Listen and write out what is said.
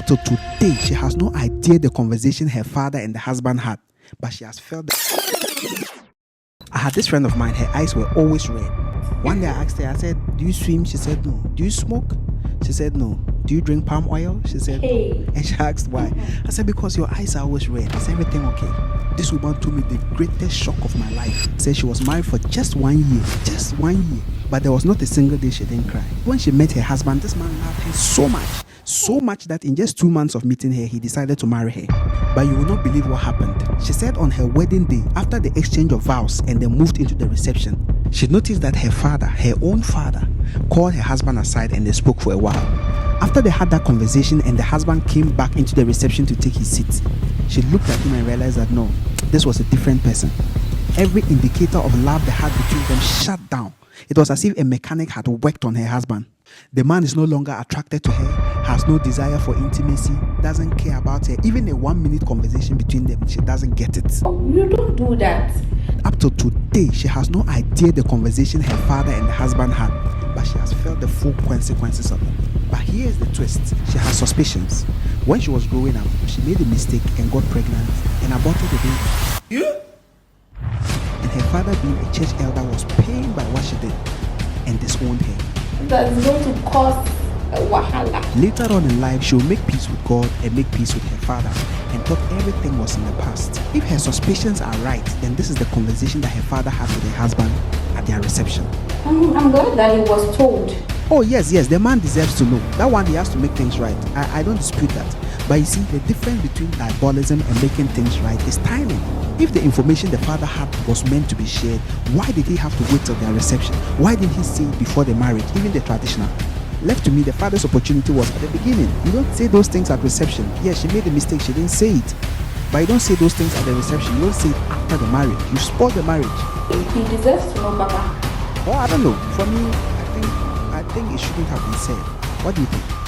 till today, she has no idea the conversation her father and the husband had, but she has felt that. I had this friend of mine, her eyes were always red. One day I asked her, I said, "Do you swim?" She said, "No." "Do you smoke?" She said, "No." "Do you drink palm oil?" She said, "No." And she asked why. I said, "Because your eyes are always red. Is everything okay?" This woman told me the greatest shock of my life. Said she was married for just 1 year. Just 1 year. But there was not a single day she didn't cry. When she met her husband, this man loved her so much. So much that in just 2 months of meeting her, he decided to marry her. But you will not believe what happened. She said on her wedding day, after the exchange of vows and then moved into the reception, she noticed that her father, her own father, called her husband aside and they spoke for a while. After they had that conversation and the husband came back into the reception to take his seat, she looked at him and realized that no, this was a different person. Every indicator of love they had between them shut down. It was as if a mechanic had worked on her husband. The man is no longer attracted to her, has no desire for intimacy, doesn't care about her. Even a 1-minute conversation between them, she doesn't get it. You don't do that. Up till today, she has no idea the conversation her father and the husband had, but she has felt the full consequences of it. But here's the twist. She has suspicions. When she was growing up, she made a mistake and got pregnant and aborted the baby. You? And her father, being a church elder, was pained by what she did and disowned her. That's going to cause a wahala. Later on in life, she will make peace with God and make peace with her father and thought everything was in the past. If her suspicions are right, then this is the conversation that her father had with her husband at their reception. I'm glad that he was told. Oh yes, the man deserves to know. That one, he has to make things right. I don't dispute that. But you see, the difference between diabolism and making things right is timing. If the information the father had was meant to be shared, why did he have to wait till their reception? Why didn't he say it before the marriage, even the traditional? Left to me, the father's opportunity was at the beginning. You don't say those things at reception. Yes, she made a mistake, she didn't say it. But you don't say those things at the reception. You don't say it after the marriage. You spoil the marriage. He deserves to know, Papa. Well, I don't know. For me, I think it shouldn't have been said. What do you think?